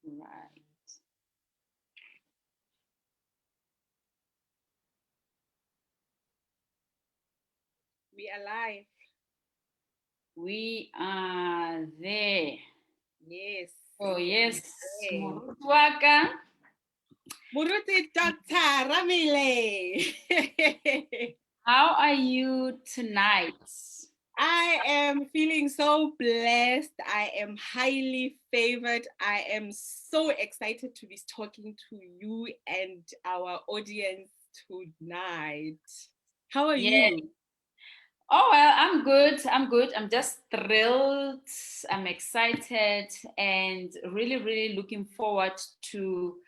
Right. We are live. We are there. Yes. Oh, yes. Hey. Morutuaka. Muruti Dr. Rammile. How are you tonight? I am feeling so blessed. I am highly favored. I am so excited to be talking to you and our audience tonight. How are Yeah. you? Oh, well, I'm good. I'm good. I'm just thrilled. I'm excited and really, really looking forward to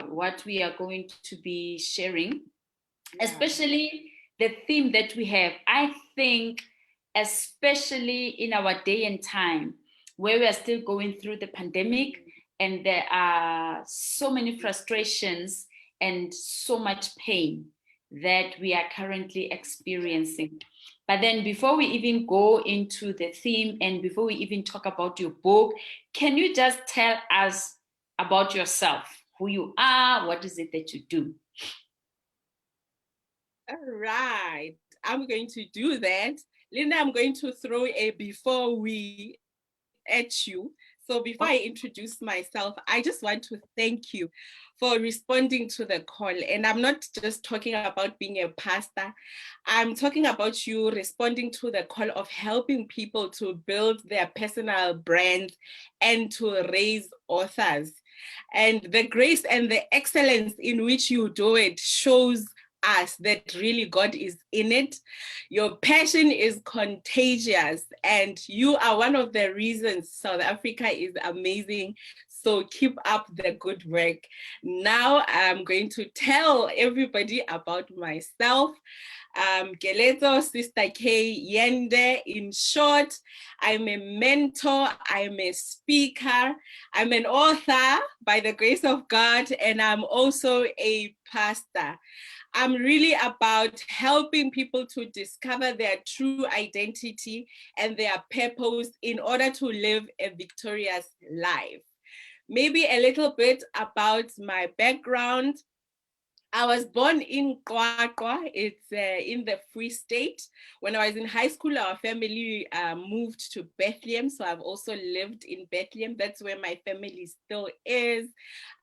what we are going to be sharing, Yeah. especially the theme that we have. I think, especially in our day and time where we are still going through the pandemic and there are so many frustrations and so much pain that we are currently experiencing. But then, before we even go into the theme and before we even talk about your book, can you just tell us about yourself, who you are, what is it that you do? All right. I'm going to do that. Linda, I'm going to throw a before we at you. So before I introduce myself, I just want to thank you for responding to the call. And I'm not just talking about being a pastor. I'm talking about you responding to the call of helping people to build their personal brands and to raise authors. And the grace and the excellence in which you do it shows us that really God is in it. Your passion is contagious, and you are one of the reasons South Africa is amazing. So keep up the good work. Now I'm going to tell everybody about myself. Geleto Sister K Yende. In short, I'm a mentor, I'm a speaker, I'm an author by the grace of God, and I'm also a pastor. I'm really about helping people to discover their true identity and their purpose in order to live a victorious life. Maybe a little bit about my background. I was born in Qwaqwa. It's in the Free State. When I was in high school, our family moved to Bethlehem. So I've also lived in Bethlehem. That's where my family still is.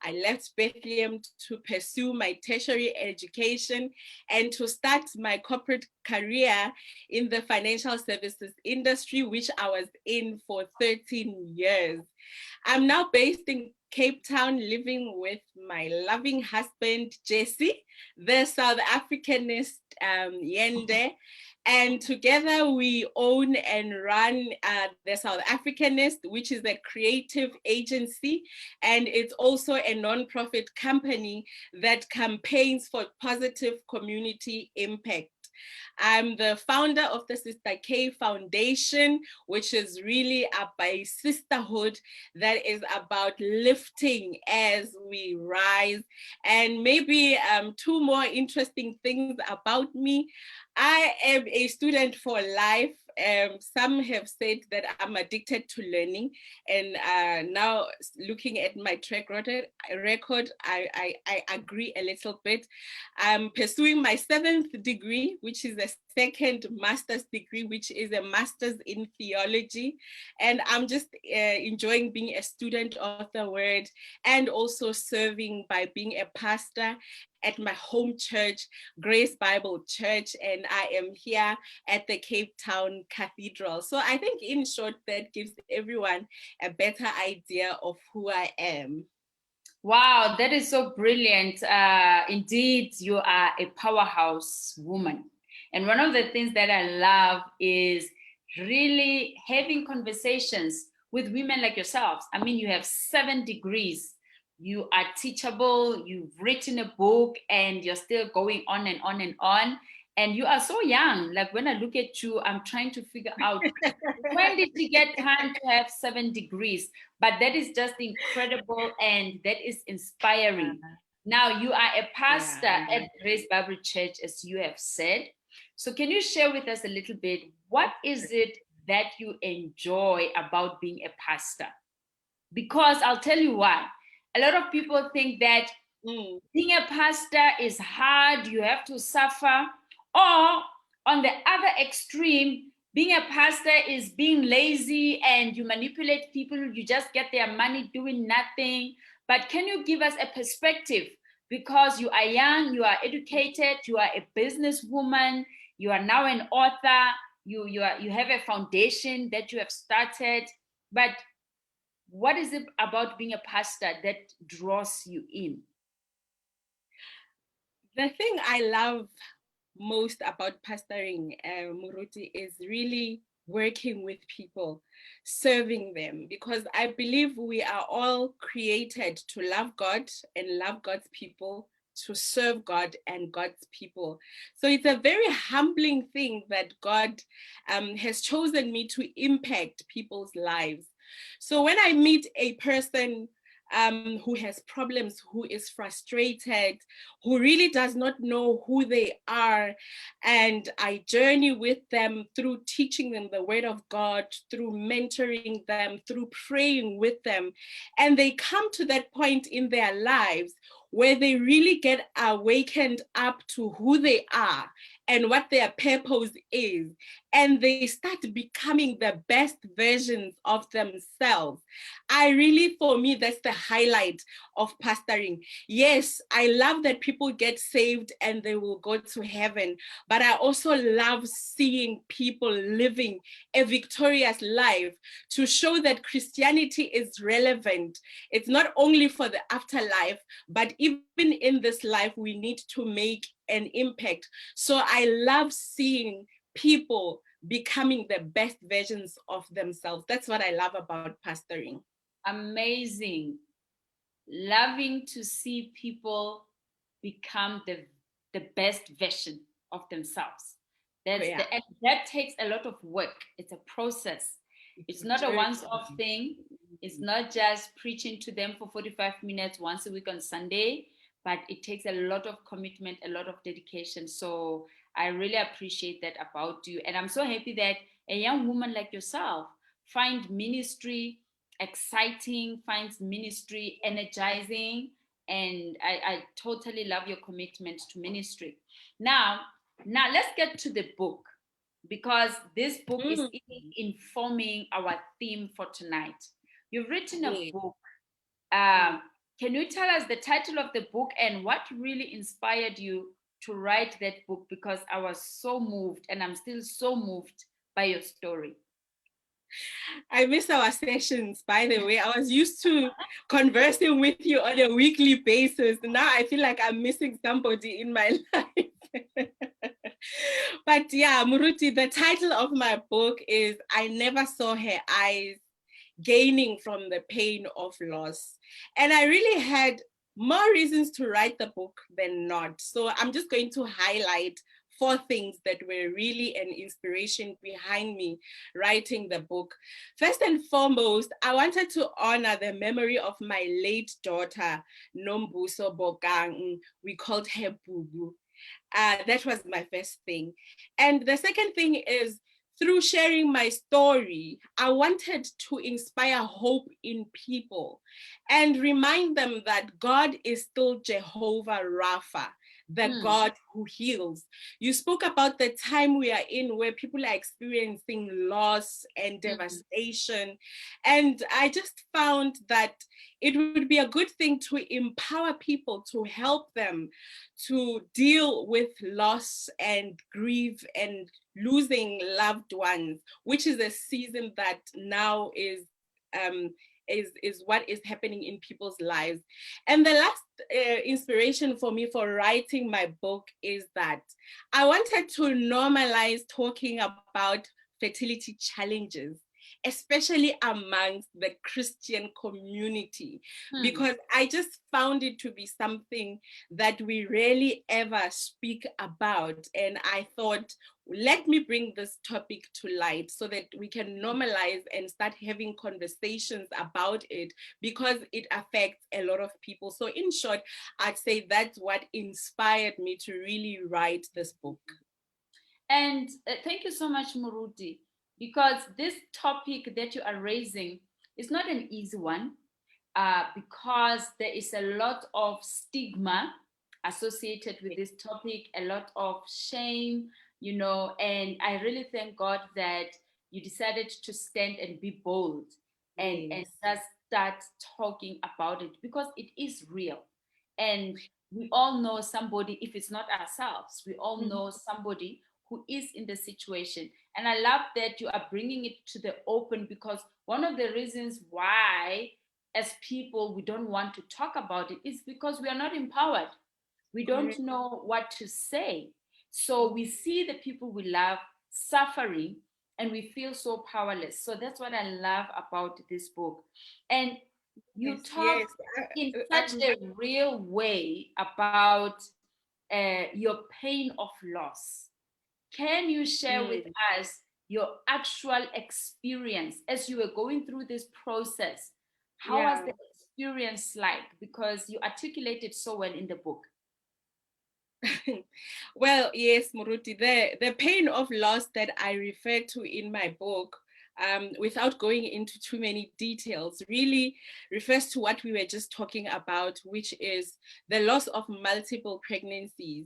I left Bethlehem to pursue my tertiary education and to start my corporate career in the financial services industry, which I was in for 13 years. I'm now based in Cape Town, living with my loving husband, Jesse, the South Africanist Yende. And together we own and run the South Africanist, which is a creative agency. And it's also a nonprofit company that campaigns for positive community impact. I'm the founder of the Sister K Foundation, which is really a sisterhood that is about lifting as we rise. And maybe two more interesting things about me. I am a student for life. Some have said that I'm addicted to learning, and now looking at my track record, I agree a little bit. I'm pursuing my 7th degree, which is a second master's degree, which is a master's in theology. And I'm just enjoying being a student of the word and also serving by being a pastor at my home church, Grace Bible Church, and I am here at the Cape Town Cathedral. So I think in short, that gives everyone a better idea of who I am. Wow, that is so brilliant. Indeed, you are a powerhouse woman. And one of the things that I love is really having conversations with women like yourselves. I mean, you have 7 degrees, you are teachable, you've written a book, and you're still going on and on and on. And you are so young. Like when I look at you, I'm trying to figure out when did you get time to have 7 degrees? But that is just incredible and that is inspiring. Now, you are a pastor Yeah. at Grace Bible Church, as you have said. So, can you share with us a little bit what is it that you enjoy about being a pastor? Because I'll tell you why. A lot of people think that being a pastor is hard, you have to suffer. Or on the other extreme, being a pastor is being lazy and you manipulate people, you just get their money doing nothing. But can you give us a perspective? Because you are young, you are educated, you are a businesswoman, you are now an author, you have a foundation that you have started. But what is it about being a pastor that draws you in? The thing I love most about pastoring, Muruti, is really working with people, serving them, because I believe we are all created to love God and love God's people, to serve God and God's people. So it's a very humbling thing that God has chosen me to impact people's lives. So when I meet a person who has problems, who is frustrated, who really does not know who they are, and I journey with them through teaching them the word of God, through mentoring them, through praying with them, and they come to that point in their lives where they really get awakened up to who they are and what their purpose is, and they start becoming the best versions of themselves. For me, that's the highlight of pastoring. Yes, I love that people get saved and they will go to heaven, but I also love seeing people living a victorious life to show that Christianity is relevant. It's not only for the afterlife, but even in this life, we need to make an impact. So I love seeing people becoming the best versions of themselves. That's what I love about pastoring. Amazing. Loving to see people become the best version of themselves. And that takes a lot of work. It's a process. It's not a once-off thing. It's not just preaching to them for 45 minutes once a week on Sunday, but it takes a lot of commitment, a lot of dedication. So I really appreciate that about you. And I'm so happy that a young woman like yourself finds ministry exciting, finds ministry energizing. And I totally love your commitment to ministry. Now let's get to the book, because this book is informing our theme for tonight. You've written a book. Can you tell us the title of the book and what really inspired you to write that book? Because I was so moved, and I'm still so moved by your story. I miss our sessions, by the way. I was used to conversing with you on a weekly basis. Now I feel like I'm missing somebody in my life. But yeah, Muruti, the title of my book is I Never Saw Her Eyes, Gaining from the Pain of Loss. And I really had more reasons to write the book than not. So I'm just going to highlight 4 things that were really an inspiration behind me writing the book. First and foremost, I wanted to honor the memory of my late daughter, Nombuso Bokang. We called her Bubu. That was my first thing. And the second thing is, through sharing my story, I wanted to inspire hope in people and remind them that God is still Jehovah Rapha, the God who heals. You spoke about the time we are in where people are experiencing loss and devastation. And I just found that it would be a good thing to empower people, to help them to deal with loss and grief and losing loved ones, which is a season that now is what is happening in people's lives. And the last inspiration for me for writing my book is that I wanted to normalize talking about fertility challenges, especially amongst the Christian community, because I just found it to be something that we rarely ever speak about. And I thought, let me bring this topic to light so that we can normalize and start having conversations about it, because it affects a lot of people. So in short, I'd say that's what inspired me to really write this book. And thank you so much, Muruti, because this topic that you are raising is not an easy one. because there is a lot of stigma associated with this topic, a lot of shame, and I really thank God that you decided to stand and be bold and Yes. just start talking about it, because it is real. And we all know somebody, if it's not ourselves, we all know somebody who is in the situation. And I love that you are bringing it to the open, because one of the reasons why as people we don't want to talk about it is because we are not empowered. We don't Correct. know what to say. So we see the people we love suffering and we feel so powerless. So that's what I love about this book. And you Yes, talk yes. in I, such a real way about your pain of loss. Can you share with mm, us your actual experience as you were going through this process? How was yeah. the experience like? Because you articulate it so well in the book. Well, yes, Muruti, the pain of loss that I refer to in my book, without going into too many details, really refers to what we were just talking about, which is the loss of multiple pregnancies.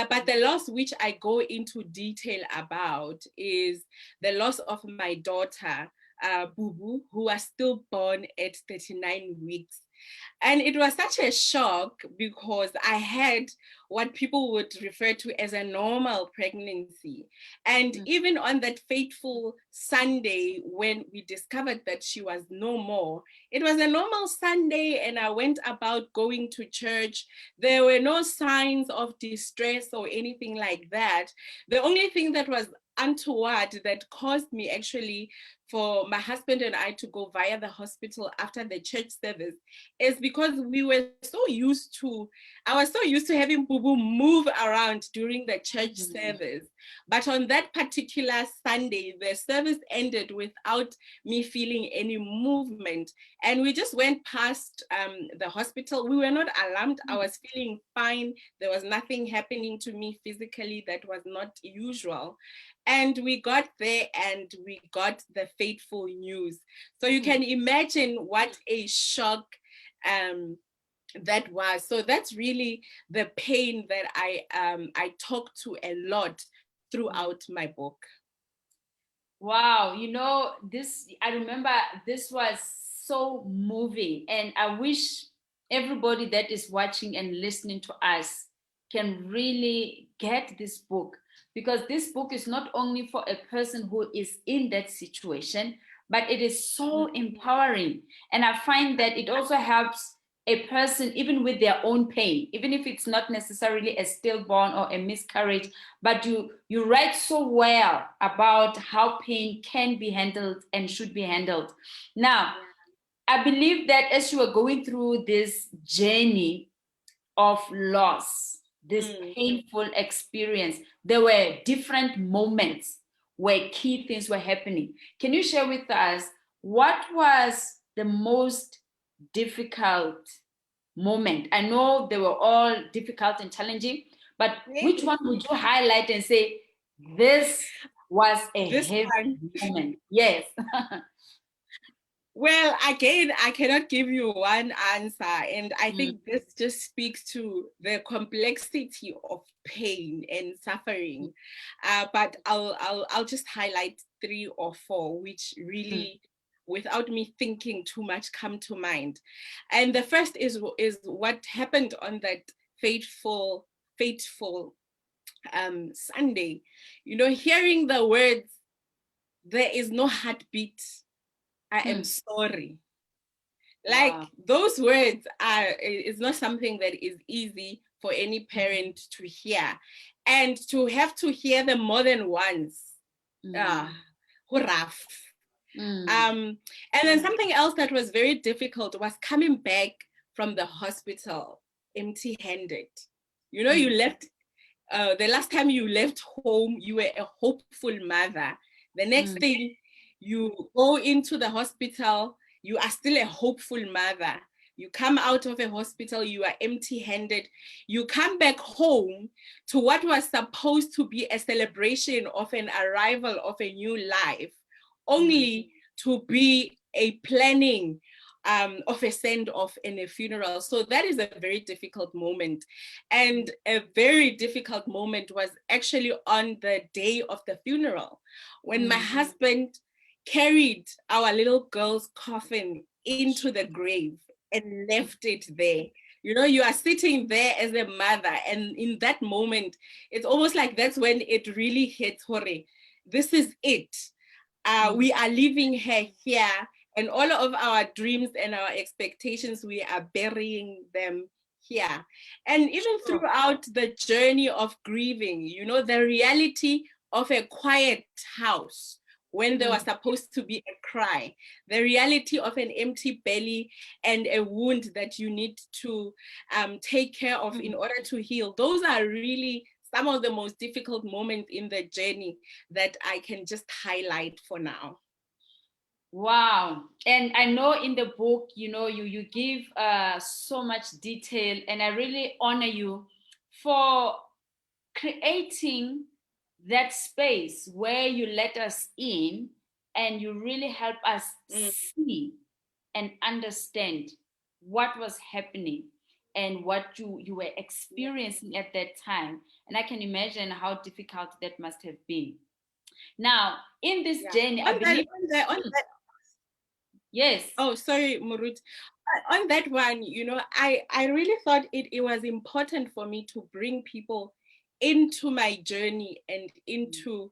But the loss which I go into detail about is the loss of my daughter, Bubu, who was still born at 39 weeks. And it was such a shock because I had what people would refer to as a normal pregnancy. And Mm, even on that fateful Sunday, when we discovered that she was no more, it was a normal Sunday, and I went about going to church. There were no signs of distress or anything like that. The only thing that was untoward that caused me actually for my husband and I to go via the hospital after the church service is because we were so used to, I was so used to having Boo Boo move around during the church service. But on that particular Sunday, the service ended without me feeling any movement. And we just went past the hospital. We were not alarmed. I was feeling fine. There was nothing happening to me physically that was not usual. And we got there and we got the fateful news. So you can imagine what a shock that was. So that's really the pain that I talk to a lot throughout my book. Wow, I remember this was so moving, and I wish everybody that is watching and listening to us can really get this book, because this book is not only for a person who is in that situation, but it is so empowering. And I find that it also helps a person even with their own pain, even if it's not necessarily a stillborn or a miscarriage, but you write so well about how pain can be handled and should be handled. Now, I believe that as you are going through this journey of loss, this Mm. painful experience, there were different moments where key things were happening. Can you share with us what was the most difficult moment? I know they were all difficult and challenging, but which one would you highlight and say, this was a This heavy one. moment? Yes. Well, again, I cannot give you one answer. And I Mm, think this just speaks to the complexity of pain and suffering. But I'll just highlight three or four, which mm, really, without me thinking too much, come to mind. And the first is what happened on that fateful Sunday. Hearing the words, "There is no heartbeat. I am mm. sorry." Like Wow. those words is not something that is easy for any parent to hear, and to have to hear them more than once. Mm, Ah, rough. mm, And then something else that was very difficult was coming back from the hospital empty-handed. You mm, left the last time you left home, you were a hopeful mother. The next mm, thing, you go into the hospital, you are still a hopeful mother. You come out of a hospital, you are empty handed. You come back home to what was supposed to be a celebration of an arrival of a new life, mm, only to be a planning of a send-off and a funeral. So that is a very difficult moment. And a very difficult moment was actually on the day of the funeral, when my husband carried our little girl's coffin into the grave and left it there. You know, you are sitting there as a mother, and in that moment, it's almost like that's when it really hits, Hore, this is it. We are leaving her here, and all of our dreams and our expectations, we are burying them here. And even throughout the journey of grieving, you know, the reality of a quiet house when there was supposed to be a cry, the reality of an empty belly and a wound that you need to take care of in order to heal. Those are really some of the most difficult moments in the journey that I can just highlight for now. Wow. And I know in the book, you know, you give so much detail, and I really honor you for creating that space where you let us in and you really help us see and understand what was happening and what you were experiencing at that time. And I can imagine how difficult that must have been. Now, in this journey, I believe... Yes. Oh, sorry, Murut. On that one, you know, I really thought it was important for me to bring people into my journey and into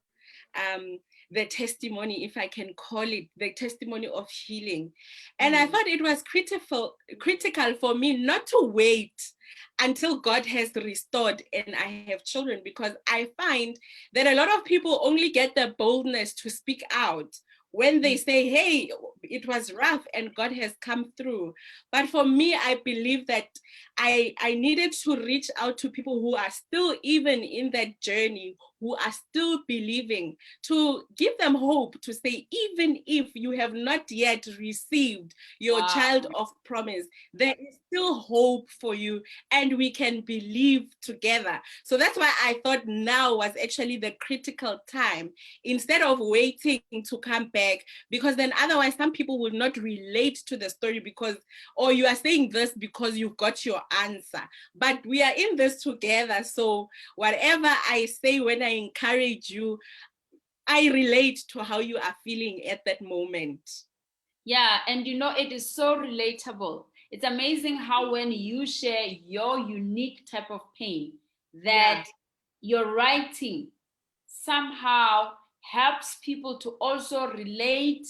the testimony, if I can call it, the testimony of healing. And I thought it was critical for me not to wait until God has restored and I have children, because I find that a lot of people only get the boldness to speak out when they say, hey, it was rough and God has come through. But for me, I believe that I needed to reach out to people who are still even in that journey, who are still believing, to give them hope, to say, even if you have not yet received your child of promise, there is still hope for you and we can believe together. So that's why I thought now was actually the critical time, instead of waiting to come back, because then otherwise some people will not relate to the story, because, or you are saying this because you've got your answer, but we are in this together. So whatever I say when I encourage you, I relate to how you are feeling at that moment. Yeah, and you know, it is so relatable. It's amazing how when you share your unique type of pain, that your writing somehow helps people to also relate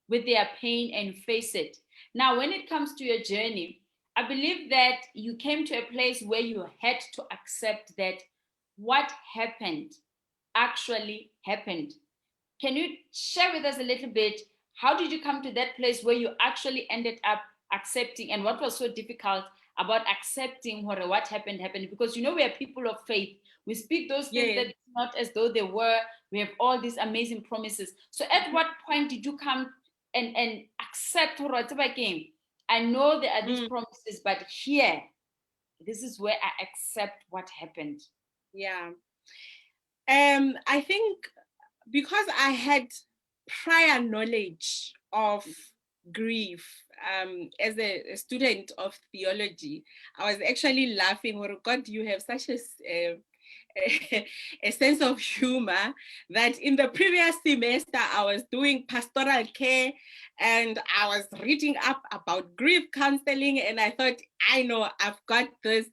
with their pain and face it. Now, when it comes to your journey, I believe that you came to a place where you had to accept that what happened actually happened. Can you share with us a little bit, how did you come to that place where you actually ended up accepting, and what was so difficult about accepting what happened? Because, you know, we are people of faith. We speak those things that it's not as though they were. We have all these amazing promises. So at what point did you come and accept game? I know there are these promises, but here, this is where I accept what happened. Yeah. I think because I had prior knowledge of grief as a student of theology, I was actually laughing, oh God, you have such a sense of humor, that in the previous semester I was doing pastoral care and I was reading up about grief counseling, and I thought, I know I've got this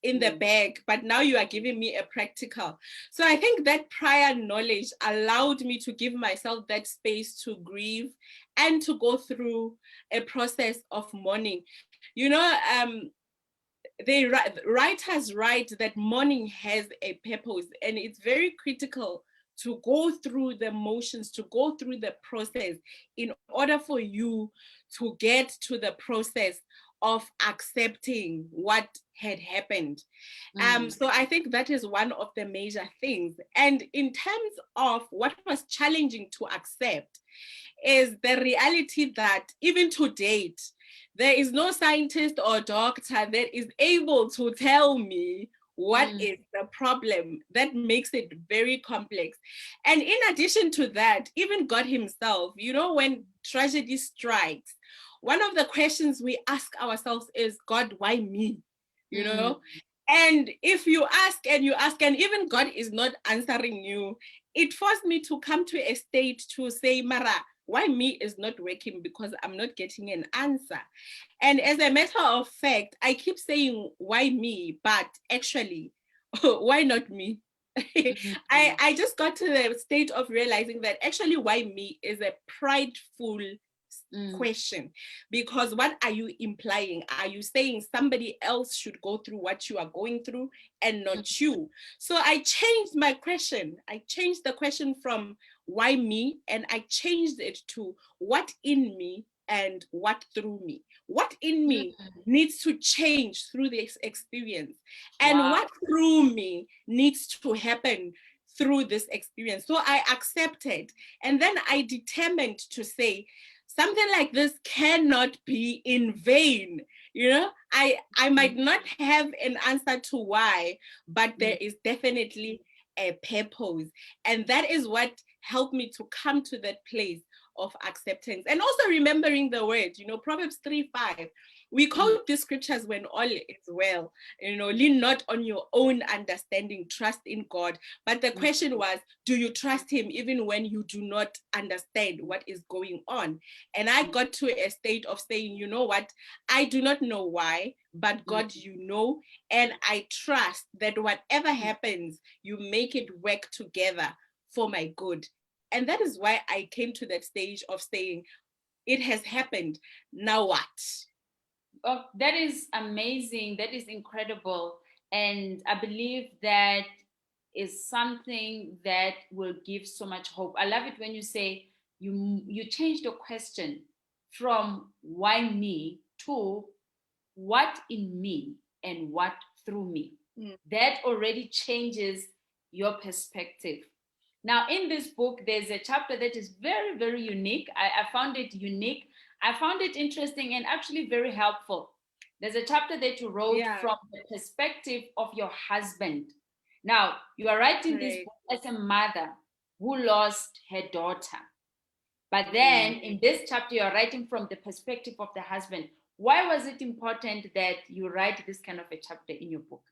in the bag, but now you are giving me a practical. So I think that prior knowledge allowed me to give myself that space to grieve and to go through a process of mourning. You know, writers write that mourning has a purpose, and it's very critical to go through the motions, to go through the process in order for you to get to the process of accepting what had happened. So I think that is one of the major things. And in terms of what was challenging to accept is the reality that even to date, there is no scientist or doctor that is able to tell me what is the problem. That makes it very complex. And in addition to that, even God himself, you know, when tragedy strikes, one of the questions we ask ourselves is, God, why me? You know? And if you ask, and even God is not answering you, it forced me to come to a state to say, Mara, why me is not working, because I'm not getting an answer. And as a matter of fact, I keep saying, why me? But actually, why not me? I just got to the state of realizing that actually why me is a prideful question, because what are you implying? Are you saying somebody else should go through what you are going through and not you? So I changed my question. I changed the question from why me, and I changed it to what in me and what through me. What in me needs to change through this experience, and what through me needs to happen through this experience. So I accepted, and then I determined to say, something like this cannot be in vain. You know, I might not have an answer to why, but there is definitely a purpose. And that is what helped me to come to that place of acceptance. And also remembering the word, you know, Proverbs 3:5. We quote these scriptures when all is well. You know, lean not on your own understanding, trust in God. But the question was, do you trust him even when you do not understand what is going on? And I got to a state of saying, you know what, I do not know why, but God, you know, and I trust that whatever happens, you make it work together for my good. And that is why I came to that stage of saying, it has happened, now what? Oh, that is amazing. That is incredible. And I believe that is something that will give so much hope. I love it when you say you change the question from why me to what in me and what through me. That already changes your perspective. Now, in this book, there's a chapter that is very, very unique. I found it unique. I found it interesting and actually very helpful. There's a chapter that you wrote from the perspective of your husband. Now, you are writing this book as a mother who lost her daughter. But then in this chapter, you're writing from the perspective of the husband. Why was it important that you write this kind of a chapter in your book?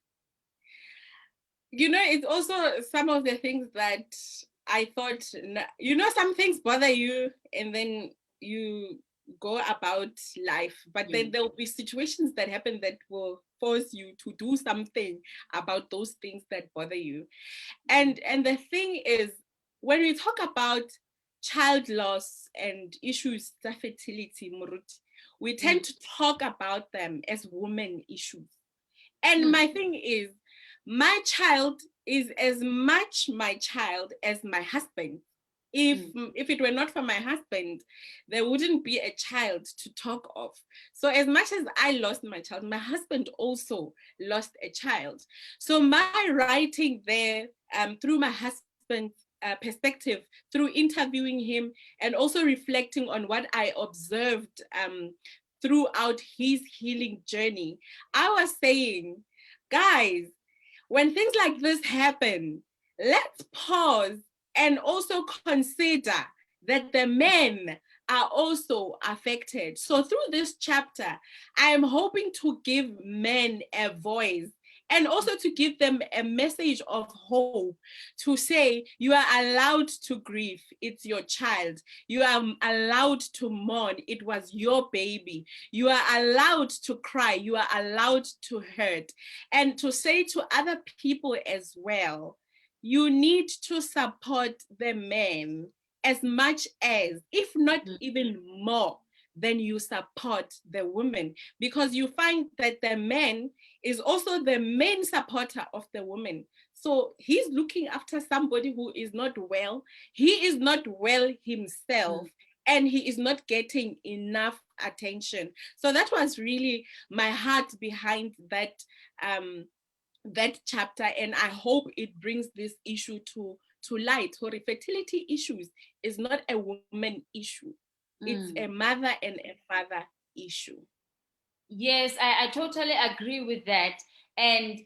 You know, it's also some of the things that I thought, you know, some things bother you and then you go about life, but then there'll be situations that happen that will force you to do something about those things that bother you. And the thing is, when we talk about child loss and issues of fertility, we tend to talk about them as women issues. And my thing is, my child is as much my child as my husband. If it were not for my husband, there wouldn't be a child to talk of. So as much as I lost my child, my husband also lost a child. So my writing there, through my husband's perspective, through interviewing him and also reflecting on what I observed throughout his healing journey, I was saying, guys, when things like this happen, let's pause and also consider that the men are also affected. So through this chapter, I am hoping to give men a voice and also to give them a message of hope, to say you are allowed to grieve, it's your child. You are allowed to mourn, it was your baby. You are allowed to cry, you are allowed to hurt. And to say to other people as well, you need to support the men as much as, if not even more, than you support the women, because you find that the man is also the main supporter of the woman. So he's looking after somebody who is not well. He is not well himself, and he is not getting enough attention. So that was really my heart behind that that chapter, and I hope it brings this issue to light. So fertility issues is not a woman issue. It's a mother and a father issue. Yes, I totally agree with that. And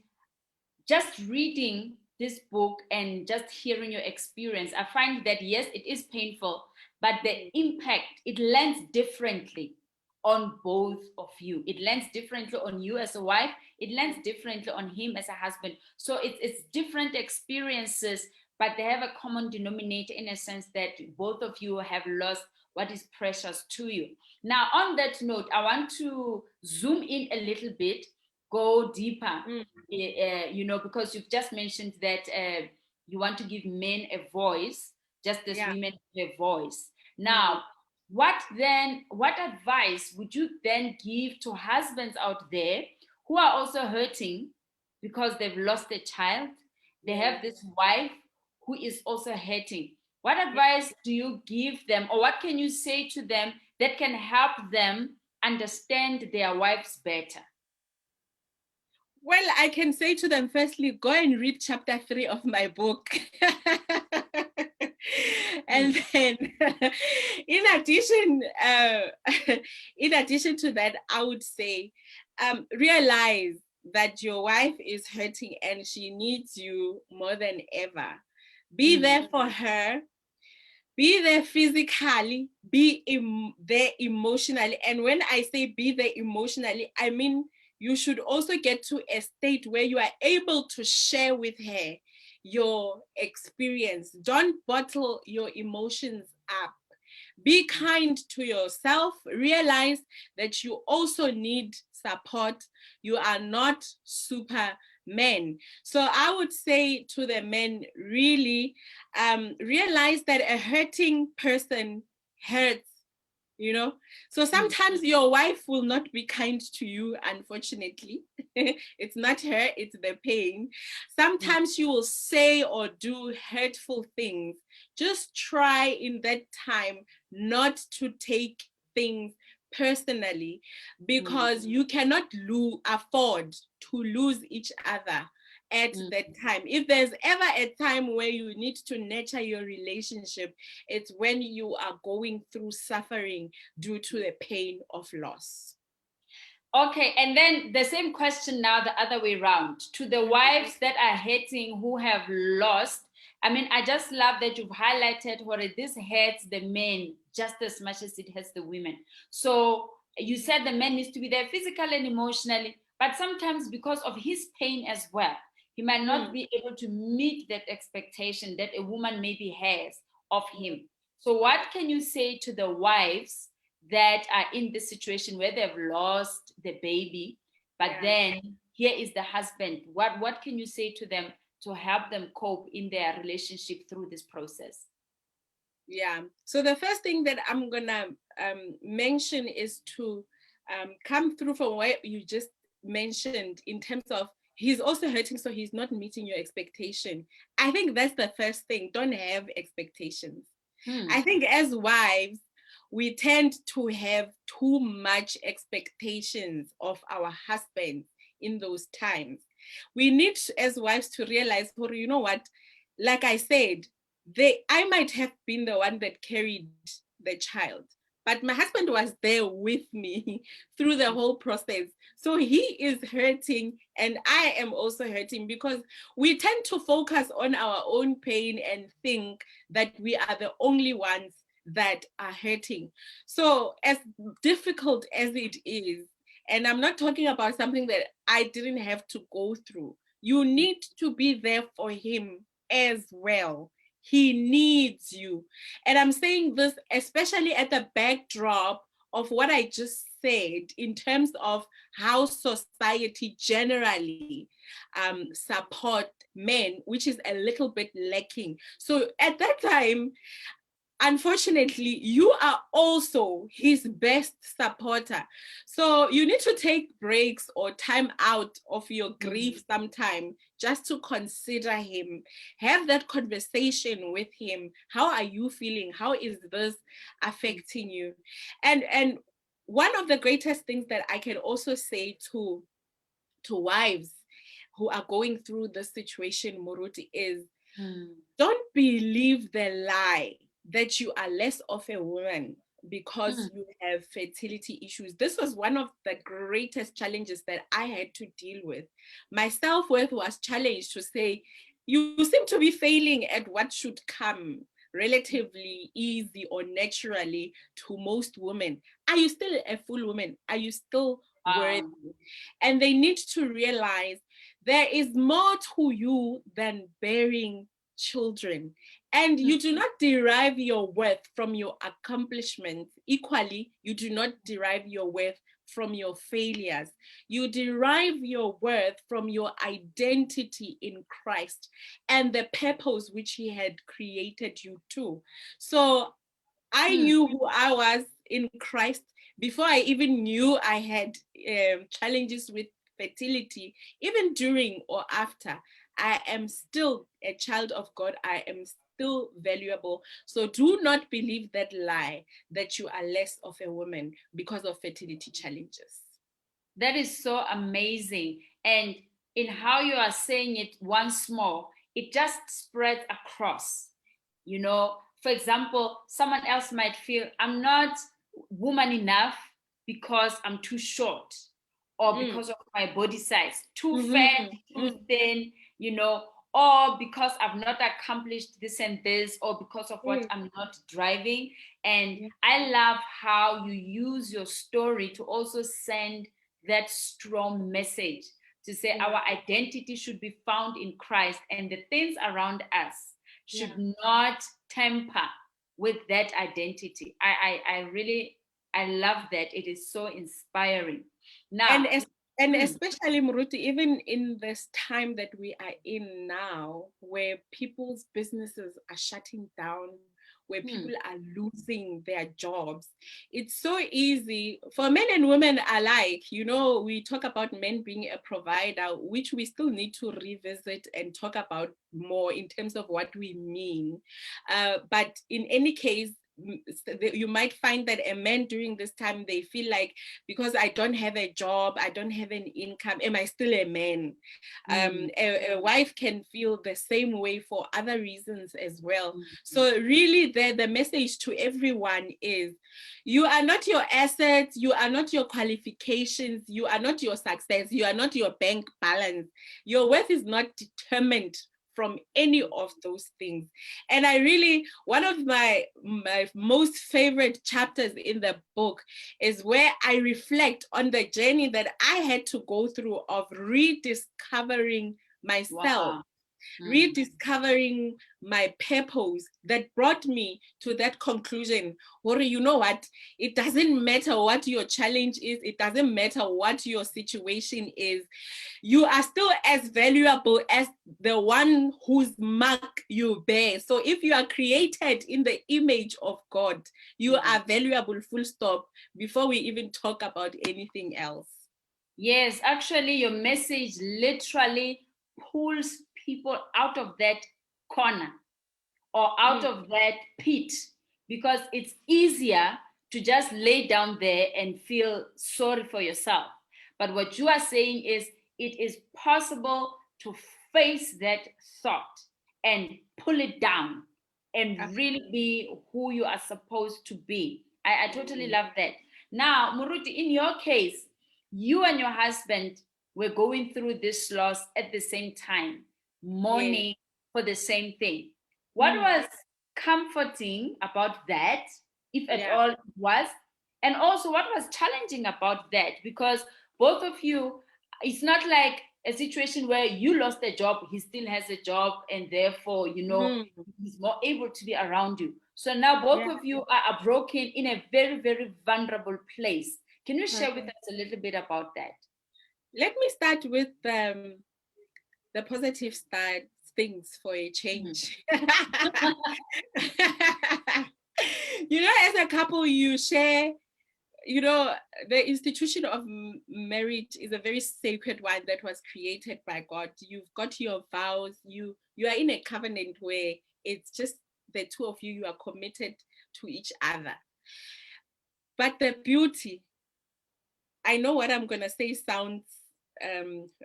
just reading this book and just hearing your experience, I find that yes, it is painful, but the impact, it lands differently on both of you. It lands differently on you as a wife. It lands differently on him as a husband. So it's different experiences, but they have a common denominator in a sense that both of you have lost what is precious to you. Now, on that note, I want to zoom in a little bit, go deeper, because you've just mentioned that you want to give men a voice, just as women have a voice. Now, what advice would you then give to husbands out there who are also hurting because they've lost a child? They have this wife who is also hurting. What advice do you give them, or what can you say to them that can help them understand their wives better? Well, I can say to them, firstly, go and read chapter 3 of my book. And then in addition to that, I would say realize that your wife is hurting and she needs you more than ever. Be there for her. Be there physically, be there emotionally. And when I say be there emotionally, I mean you should also get to a state where you are able to share with her your experience. Don't bottle your emotions up. Be kind to yourself. Realize that you also need support. You are not supermen. So I would say to the men, really realize that a hurting person hurts. So sometimes your wife will not be kind to you, unfortunately. It's not her, it's the pain. Sometimes you will say or do hurtful things. Just try in that time not to take things personally, because you cannot afford to lose each other at that time. If there's ever a time where you need to nurture your relationship, it's when you are going through suffering due to the pain of loss. Okay, and then the same question now the other way around. To the wives that are hurting, who have lost, I mean, I just love that you've highlighted what this hurts the men just as much as it hurts the women. So you said the man needs to be there physically and emotionally, but sometimes because of his pain as well, he might not be able to meet that expectation that a woman maybe has of him. So what can you say to the wives that are in this situation where they've lost the baby, but then here is the husband? What can you say to them to help them cope in their relationship through this process? Yeah. So the first thing that I'm gonna mention is to come through from what you just mentioned in terms of he's also hurting, so he's not meeting your expectation. I think that's the first thing. Don't have expectations. I think as wives, we tend to have too much expectations of our husbands in those times. We need, as wives, to realize, you know what, like I said, I might have been the one that carried the child, but my husband was there with me through the whole process. So he is hurting and I am also hurting, because we tend to focus on our own pain and think that we are the only ones that are hurting. So as difficult as it is, and I'm not talking about something that I didn't have to go through, you need to be there for him as well. He needs you. And I'm saying this especially at the backdrop of what I just said in terms of how society generally support men, which is a little bit lacking. So at that time, unfortunately, you are also his best supporter. So you need to take breaks or time out of your grief sometime just to consider him. Have that conversation with him. How are you feeling? How is this affecting you? And one of the greatest things that I can also say to wives who are going through this situation, Moruti, is don't believe the lie that you are less of a woman because you have fertility issues. This was one of the greatest challenges that I had to deal with. My self-worth was challenged to say, you seem to be failing at what should come. relatively easy or naturally to most women. Are you still a full woman? Are you still worthy? And they need to realize there is more to you than bearing children. And you do not derive your worth from your accomplishments. Equally, you do not derive your worth from your failures. You derive your worth from your identity in Christ and the purpose which He had created you to. So I knew who I was in Christ before I even knew I had challenges with fertility. Even during or after, I am still a child of God. I am still valuable. So do not believe that lie that you are less of a woman because of fertility challenges. That is so amazing. And in how you are saying it once more, it just spreads across. You know, for example, someone else might feel I'm not woman enough because I'm too short or because of my body size, too fat, too thin, you know, or because I've not accomplished this and this, or because of what I'm not driving. And I love how you use your story to also send that strong message to say our identity should be found in Christ, and the things around us should not tamper with that identity. I love that. It is so inspiring. Now, and especially Muruti, even in this time that we are in now, where people's businesses are shutting down, where people are losing their jobs, it's so easy for men and women alike. You know, we talk about men being a provider, which we still need to revisit and talk about more in terms of what we mean. But in any case, you might find that a man during this time, they feel like, because I don't have a job, I don't have an income, am I still a man? A wife can feel the same way for other reasons as well. So really the message to everyone is, you are not your assets, you are not your qualifications, you are not your success, you are not your bank balance. Your worth is not determined from any of those things. And I really, one of my most favorite chapters in the book is where I reflect on the journey that I had to go through of rediscovering myself. Rediscovering my purpose that brought me to that conclusion. Or you know what? It doesn't matter what your challenge is. It doesn't matter what your situation is. You are still as valuable as the one whose mark you bear. So if you are created in the image of God, you are valuable, full stop, before we even talk about anything else. Yes, actually, your message literally pulls people out of that corner or out of that pit, because it's easier to just lay down there and feel sorry for yourself. But what you are saying is it is possible to face that thought and pull it down and really be who you are supposed to be. I totally love that. Now, Muruti, in your case, you and your husband were going through this loss at the same time, mourning for the same thing. What was comforting about that, if at all it was? And also, what was challenging about that? Because both of you, it's not like a situation where you lost a job, he still has a job, and therefore, you know, he's more able to be around you. So now both of you are broken in a very, very vulnerable place. Can you share with us a little bit about that? Let me start with the positive things for a change. You know, as a couple, you share, you know, the institution of marriage is a very sacred one that was created by God. You've got your vows, you are in a covenant where it's just the two of you, you are committed to each other. But the beauty, I know what I'm going to say sounds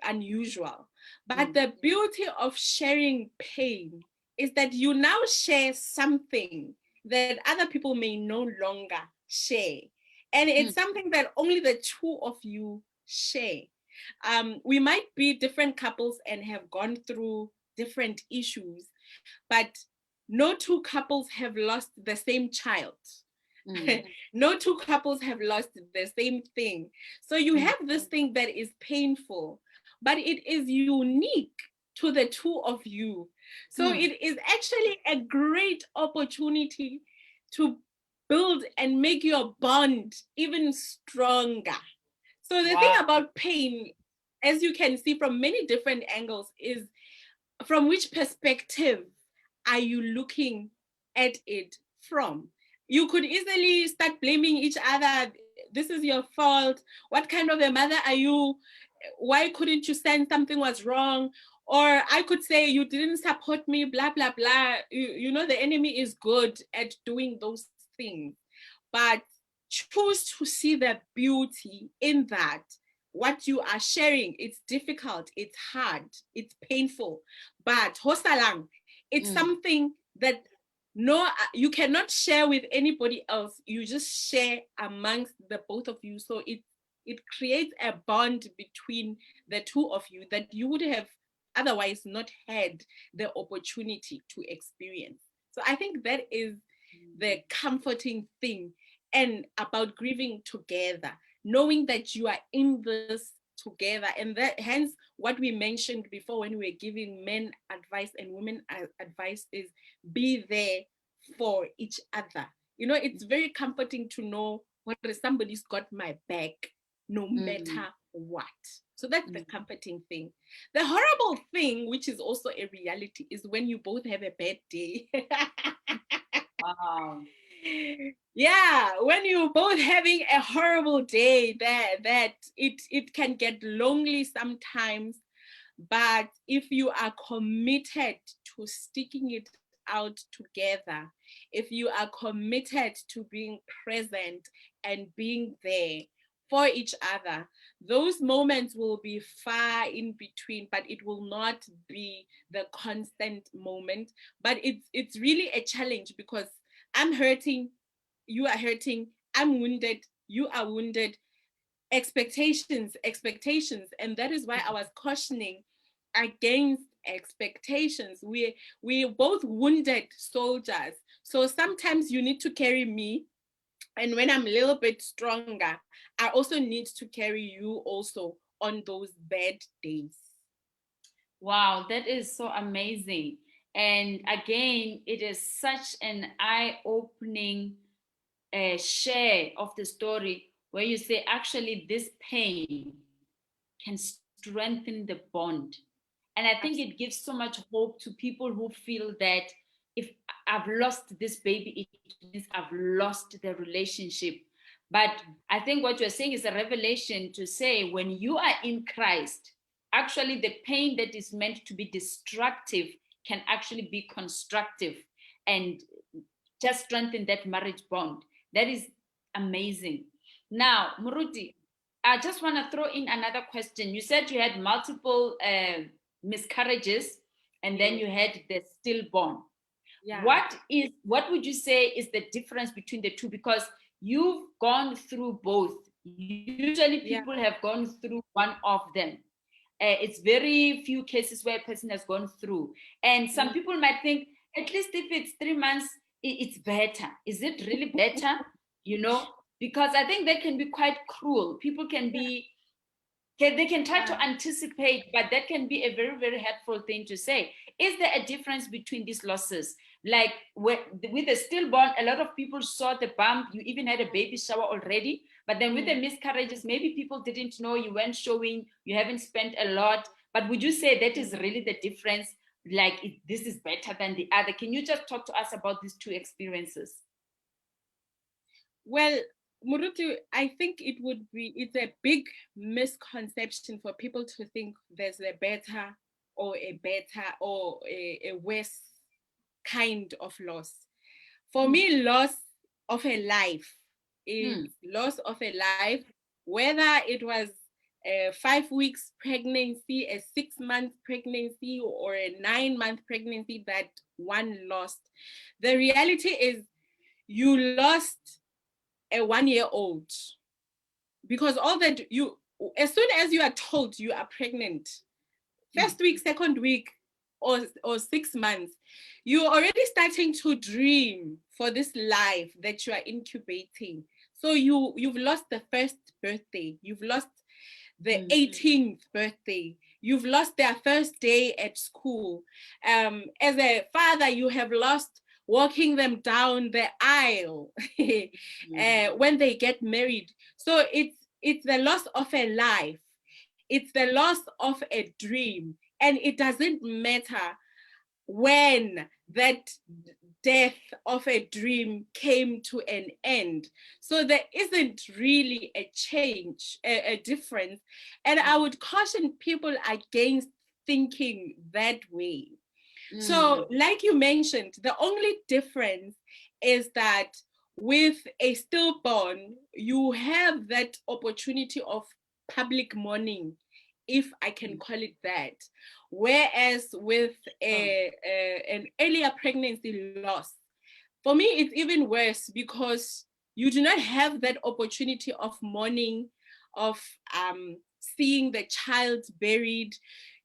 unusual, but the beauty of sharing pain is that you now share something that other people may no longer share. And it's something that only the two of you share. We might be different couples and have gone through different issues, but no two couples have lost the same child. No two couples have lost the same thing. So you have this thing that is painful, but it is unique to the two of you. So it is actually a great opportunity to build and make your bond even stronger. So the thing about pain, as you can see from many different angles, is from which perspective are you looking at it from? You could easily start blaming each other. This is your fault. What kind of a mother are you? Why couldn't you sense something was wrong? Or I could say you didn't support me, blah, blah, blah. You know, the enemy is good at doing those things. But choose to see the beauty in that. What you are sharing, it's difficult, it's hard, it's painful, but hosalang, it's something that you cannot share with anybody else. You just share amongst the both of you. So it creates a bond between the two of you that you would have otherwise not had the opportunity to experience. So I think that is the comforting thing, and about grieving together, knowing that you are in this together. And that hence what we mentioned before when we were giving men advice and women advice is be there for each other. You know, it's very comforting to know what somebody's got my back no matter what. So that's the comforting thing. The horrible thing, which is also a reality, is when you both have a bad day. Wow. Yeah, when you're both having a horrible day, that it can get lonely sometimes. But if you are committed to sticking it out together, if you are committed to being present and being there for each other, those moments will be far in between, but it will not be the constant moment. But it's really a challenge, because I'm hurting, you are hurting, I'm wounded, you are wounded. Expectations. And that is why I was cautioning against expectations. We're both wounded soldiers. So sometimes you need to carry me. And when I'm a little bit stronger, I also need to carry you also on those bad days. Wow, that is so amazing. And again, it is such an eye-opening share of the story where you say, actually, this pain can strengthen the bond. And I think it gives so much hope to people who feel that if I've lost this baby, it means I've lost the relationship. But I think what you're saying is a revelation to say when you are in Christ, actually the pain that is meant to be destructive can actually be constructive and just strengthen that marriage bond. That is amazing. Now, Muruti, I just want to throw in another question. You said you had multiple miscarriages, and then you had the stillborn. Yeah. What would you say is the difference between the two? Because you've gone through both. Usually people have gone through one of them. It's very few cases where a person has gone through. And some people might think, at least if it's 3 months, it's better. Is it really better? You know, because I think that can be quite cruel. People can be, they can try to anticipate, but that can be a very, very hurtful thing to say. Is there a difference between these losses? Like with the stillborn, a lot of people saw the bump, you even had a baby shower already. But then with the miscarriages, maybe people didn't know, you weren't showing, you haven't spent a lot. But would you say that is really the difference? Like this is better than the other? Can you just talk to us about these two experiences? Well, Murutu, I think it's a big misconception for people to think there's a better or a worse kind of loss. For me, loss of a life is loss of a life, whether it was a 5 weeks pregnancy, a 6 month pregnancy, or a 9 month pregnancy that one lost. The reality is you lost a 1-year-old, because all that as soon as you are told you are pregnant, first week, second week, or 6 months, you're already starting to dream for this life that you are incubating. So you've lost the first birthday, you've lost the 18th birthday, you've lost their first day at school. As a father, you have lost walking them down the aisle when they get married. So it's the loss of a life, it's the loss of a dream, and it doesn't matter when that death of a dream came to an end. So there isn't really a change, a difference. And I would caution people against thinking that way. So, like you mentioned, the only difference is that with a stillborn, you have that opportunity of public mourning, if I can call it that. Whereas with an earlier pregnancy loss, for me, it's even worse because you do not have that opportunity of mourning, of seeing the child buried.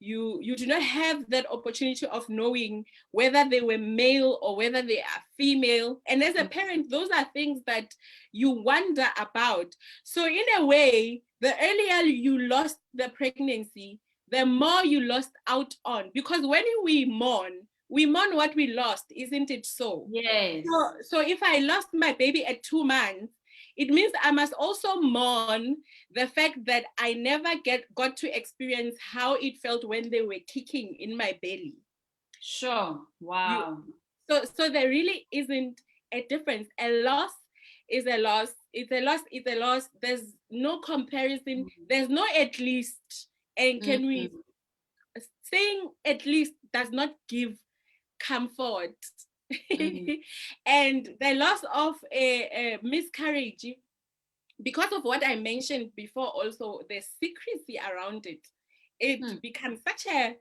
You do not have that opportunity of knowing whether they were male or whether they are female. And as a parent, those are things that you wonder about. So in a way, the earlier you lost the pregnancy, the more you lost out on. Because when we mourn what we lost, isn't it so? Yes. So if I lost my baby at 2 months, it means I must also mourn the fact that I never got to experience how it felt when they were kicking in my belly. Sure. Wow. So there really isn't a difference. A loss is a loss. It's a loss. It's a loss. There's no comparison. There's no at least. And can we saying at least does not give comfort. And the loss of a miscarriage, because of what I mentioned before, also the secrecy around it becomes such a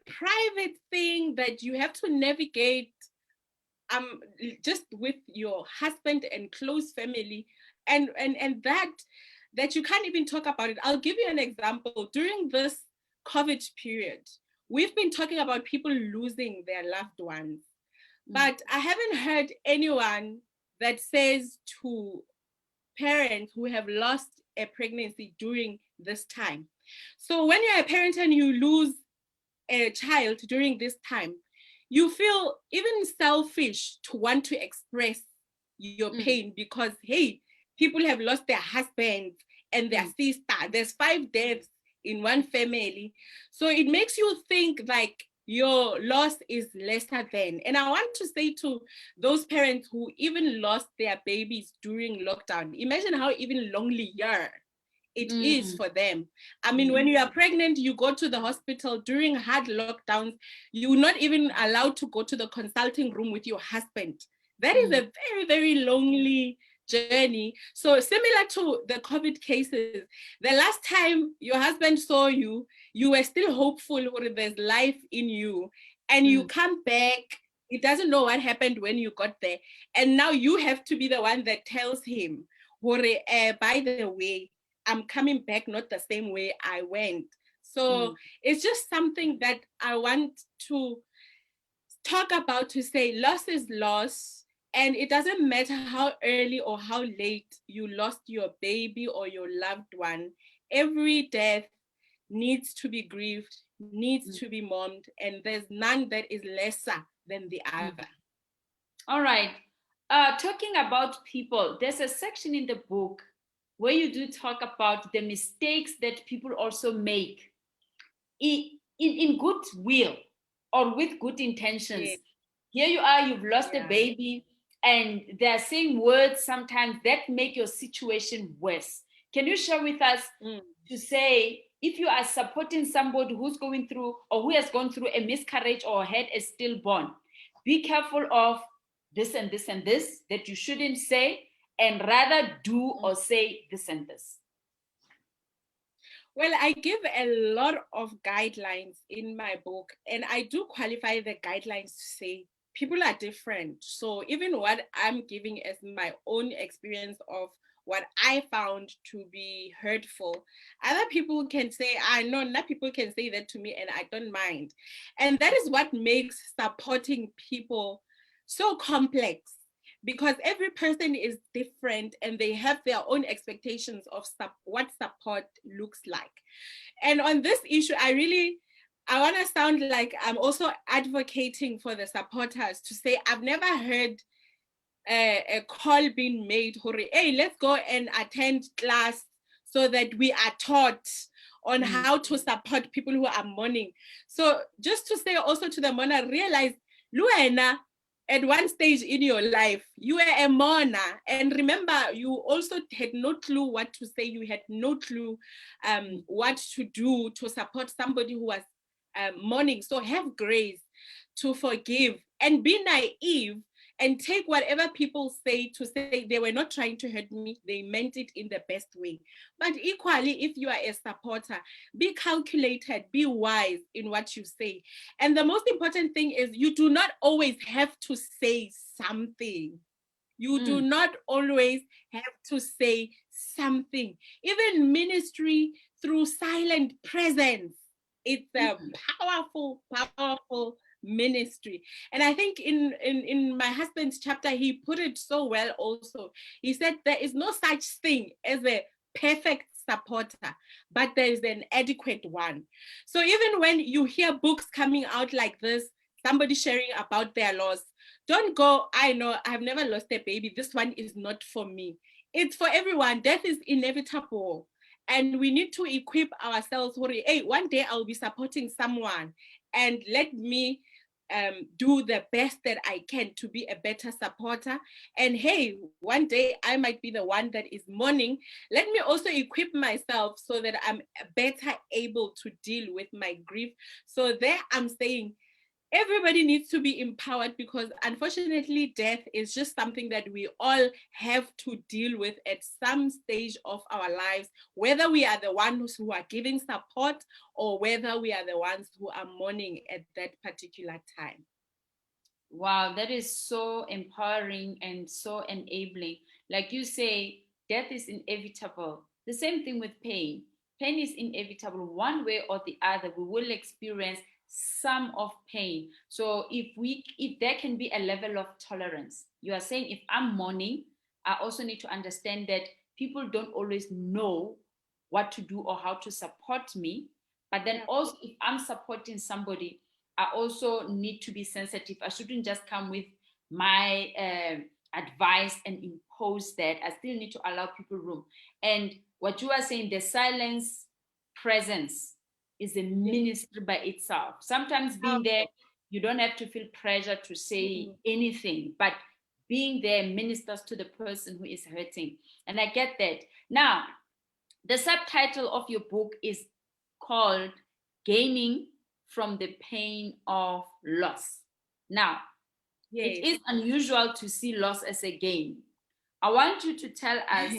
private thing that you have to navigate just with your husband and close family, and that you can't even talk about it. I'll give you an example. During this COVID period, we've been talking about people losing their loved ones, but I haven't heard anyone that says to parents who have lost a pregnancy during this time. So when you're a parent and you lose a child during this time, you feel even selfish to want to express your pain because, hey, people have lost their husband and their sister. There's 5 deaths in one family. So it makes you think like your loss is lesser than. And I want to say to those parents who even lost their babies during lockdown, imagine how even lonelier it is for them. I mean, when you are pregnant, you go to the hospital during hard lockdowns, you're not even allowed to go to the consulting room with your husband. That is a very, very lonely journey. So similar to the COVID cases, the last time your husband saw you, you were still hopeful that there's life in you, and you come back, he doesn't know what happened when you got there, and now you have to be the one that tells him, by the way, I'm coming back not the same way I went. So it's just something that I want to talk about, to say loss is loss. And it doesn't matter how early or how late you lost your baby or your loved one. Every death needs to be grieved, needs to be mourned, and there's none that is lesser than the other. All right. Talking about people, there's a section in the book where you do talk about the mistakes that people also make in good will or with good intentions. Yes. Here you are, you've lost a baby, and they're saying words sometimes that make your situation worse. Can you share with us to say, if you are supporting somebody who's going through or who has gone through a miscarriage or had a stillborn, be careful of this and this and this that you shouldn't say, and rather do or say this and this? Well, I give a lot of guidelines in my book, and I do qualify the guidelines to say people are different. So even what I'm giving as my own experience of what I found to be hurtful, other people can say, I know, not people can say that to me and I don't mind. And that is what makes supporting people so complex, because every person is different and they have their own expectations of what support looks like. And on this issue, I want to sound like I'm also advocating for the supporters to say, I've never heard a call being made, hey, let's go and attend class so that we are taught on how to support people who are mourning. So just to say also to the mourner, realize, Luena, at one stage in your life, you were a mourner. And remember, you also had no clue what to say. You had no clue what to do to support somebody who was mourning. So have grace to forgive and be naive and take whatever people say to say they were not trying to hurt me, they meant it in the best way. But equally, if you are a supporter, be calculated, be wise in what you say. And the most important thing is you do not always have to say something. You do not always have to say something. Even ministry through silent presence, it's a powerful, powerful ministry. And I think in my husband's chapter, he put it so well also. He said there is no such thing as a perfect supporter, but there is an adequate one. So even when you hear books coming out like this, somebody sharing about their loss, don't go, I know I've never lost a baby, this one is not for me. It's for everyone. Death is inevitable. And we need to equip ourselves. Hey, one day I'll be supporting someone, and let me do the best that I can to be a better supporter. And hey, one day I might be the one that is mourning. Let me also equip myself so that I'm better able to deal with my grief. So there I'm saying, everybody needs to be empowered, because unfortunately death is just something that we all have to deal with at some stage of our lives, whether we are the ones who are giving support or whether we are the ones who are mourning at that particular time. Wow, that is so empowering and so enabling. Like you say, death is inevitable. The same thing with pain. Pain is inevitable. One way or the other, we will experience some of pain. So if there can be a level of tolerance, you are saying if I'm mourning, I also need to understand that people don't always know what to do or how to support me. But then also, if I'm supporting somebody, I also need to be sensitive. I shouldn't just come with my advice and impose that. I still need to allow people room. And what you are saying, the silence presence is a ministry by itself. Sometimes being there, you don't have to feel pressure to say anything, but being there ministers to the person who is hurting. And I get that. Now, the subtitle of your book is called Gaining from the Pain of Loss. Now, it is unusual to see loss as a gain. I want you to tell us,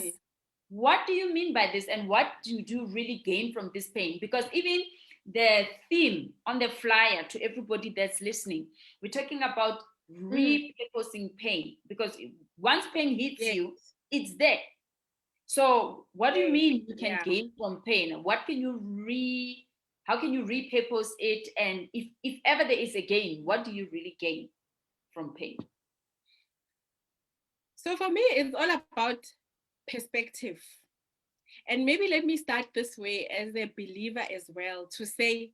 what do you mean by this, and what do you really gain from this pain? Because even the theme on the flyer, to everybody that's listening, we're talking about repurposing pain, because once pain hits you, it's there. So what do you mean you can gain from pain? What can you how can you repurpose it? And if ever there is a gain, what do you really gain from pain? So for me, it's all about perspective. And maybe let me start this way as a believer as well, to say,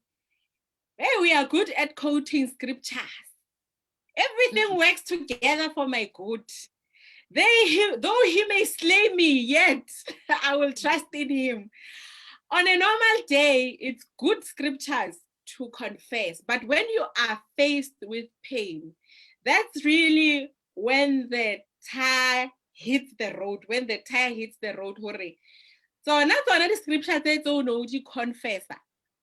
hey, we are good at quoting scriptures. Everything works together for my good. Though he may slay me, yet I will trust in him. On a normal day, it's good scriptures to confess. But when you are faced with pain, that's really when the tire hits the road, So that's one of the scriptures that don't know you confess.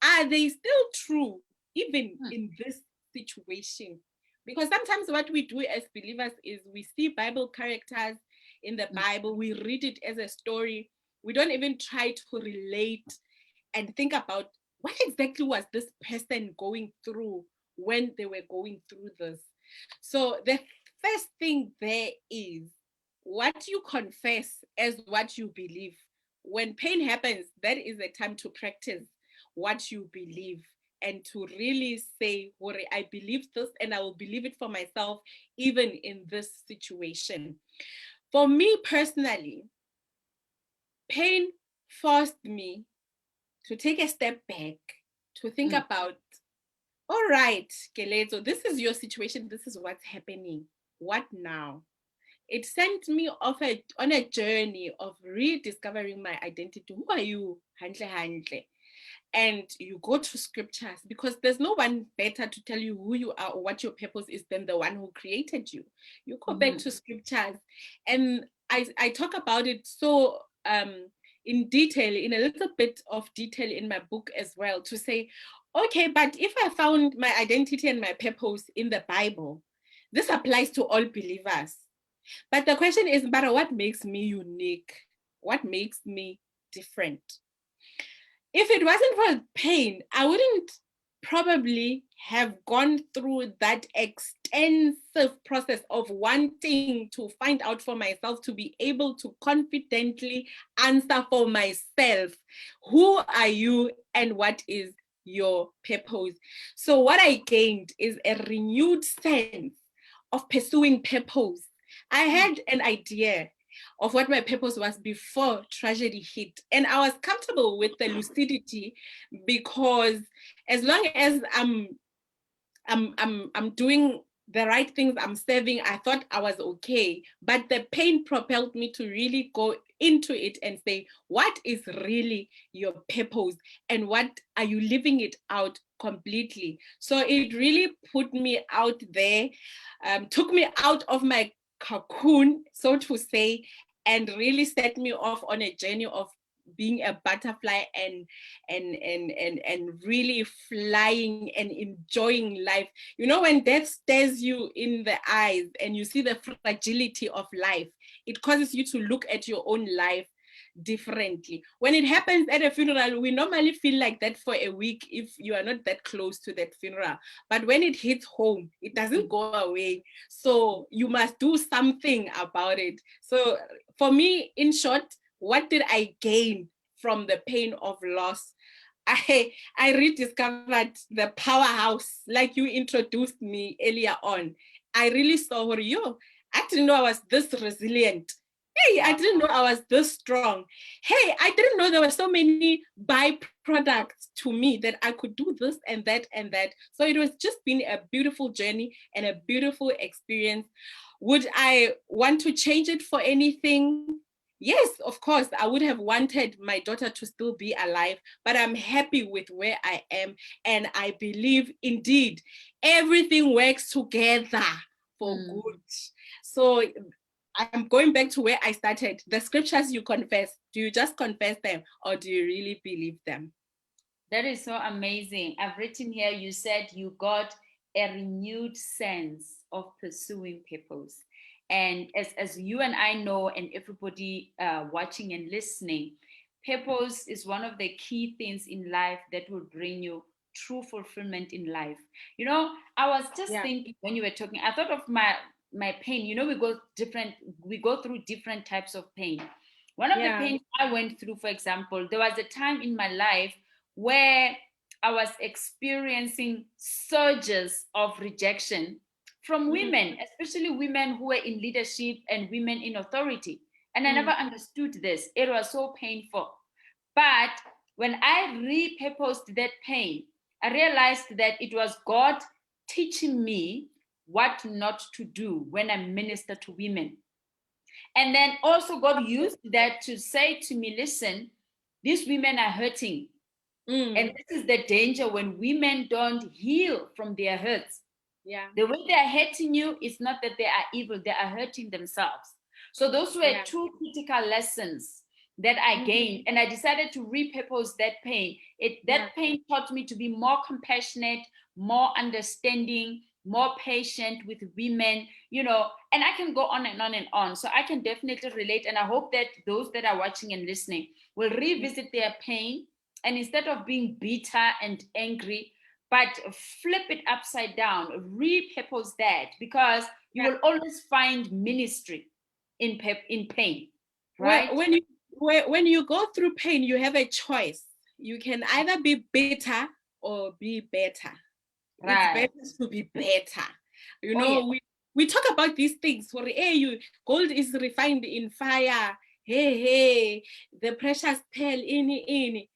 Are they still true even in this situation? Because sometimes what we do as believers is we see Bible characters in the Bible, we read it as a story. We don't even try to relate and think about what exactly was this person going through when they were going through this. So the first thing there is, what you confess as what you believe. When pain happens, that is the time to practice what you believe and to really say, I believe this and I will believe it for myself, even in this situation. For me personally, pain forced me to take a step back, to think about, all right, Kelezo, this is your situation. This is what's happening. What now? It sent me on a journey of rediscovering my identity. Who are you? Handle, handle. And you go to scriptures, because there's no one better to tell you who you are or what your purpose is than the one who created you. You go back to scriptures, and I talk about it so in detail, in a little bit of detail in my book as well, to say, okay, but if I found my identity and my purpose in the Bible, this applies to all believers. But the question is, but what makes me unique? What makes me different? If it wasn't for pain, I wouldn't probably have gone through that extensive process of wanting to find out for myself, to be able to confidently answer for myself, who are you and what is your purpose? So what I gained is a renewed sense of pursuing purpose. I had an idea of what my purpose was before tragedy hit, and I was comfortable with the lucidity, because as long as I'm doing the right things, I'm serving, I thought I was okay. But the pain propelled me to really go into it and say, what is really your purpose, and what are you living it out completely? So it really put me out there, took me out of my cocoon, so to say, and really set me off on a journey of being a butterfly and really flying and enjoying life. You know, when death stares you in the eyes and you see the fragility of life, it causes you to look at your own life differently. When it happens at a funeral, we normally feel like that for a week if you are not that close to that funeral. But when it hits home, it doesn't go away. So you must do something about it. So for me, in short, what did I gain from the pain of loss? I rediscovered the powerhouse, like you introduced me earlier on. I really saw her, I didn't know I was this resilient. Hey, I didn't know I was this strong. Hey, I didn't know there were so many byproducts to me that I could do this and that and that. So it was just been a beautiful journey and a beautiful experience. Would I want to change it for anything? Yes, of course, I would have wanted my daughter to still be alive, but I'm happy with where I am. And I believe, indeed, everything works together for good. So I'm going back to where I started. The scriptures you confess, do you just confess them, or do you really believe them? That is so amazing. I've written here, you said you got a renewed sense of pursuing purpose. And as you and I know, and everybody watching and listening, purpose is one of the key things in life that will bring you true fulfillment in life. You know, I was just thinking when you were talking, I thought of my pain. You know, we go through different types of pain. One of the pains I went through, for example, there was a time in my life where I was experiencing surges of rejection from women, especially women who were in leadership and women in authority. And I never understood this. It was so painful. But when I repurposed that pain, I realized that it was God teaching me what not to do when I minister to women. And then also God used that to say to me, listen, these women are hurting. And this is the danger when women don't heal from their hurts. The way they are hurting you is not that they are evil, they are hurting themselves. So those were two critical lessons that I gained. And I decided to repurpose that pain. That pain taught me to be more compassionate, more understanding, more patient with women, you know, and I can go on and on and on. So I can definitely relate. And I hope that those that are watching and listening will revisit their pain, and instead of being bitter and angry, but flip it upside down, repurpose that, because you will always find ministry in pain, right? When you go through pain, you have a choice. You can either be bitter or be better. Right. It's better to be better. You Oh, know, yeah. we talk about these things. For gold is refined in fire. Hey, the precious pearl in.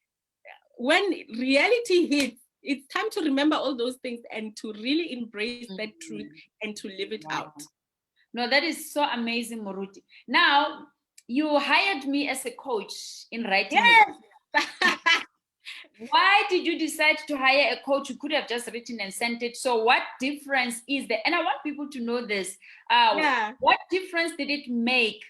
When reality hits, it's time to remember all those things and to really embrace that truth and to live it Wow. out. No, that is so amazing, Moruti. Now, you hired me as a coach in writing a book. Yes. Why did you decide to hire a coach? You could have just written and sent it. So what difference is there? And I want people to know this. Yeah. What difference did it make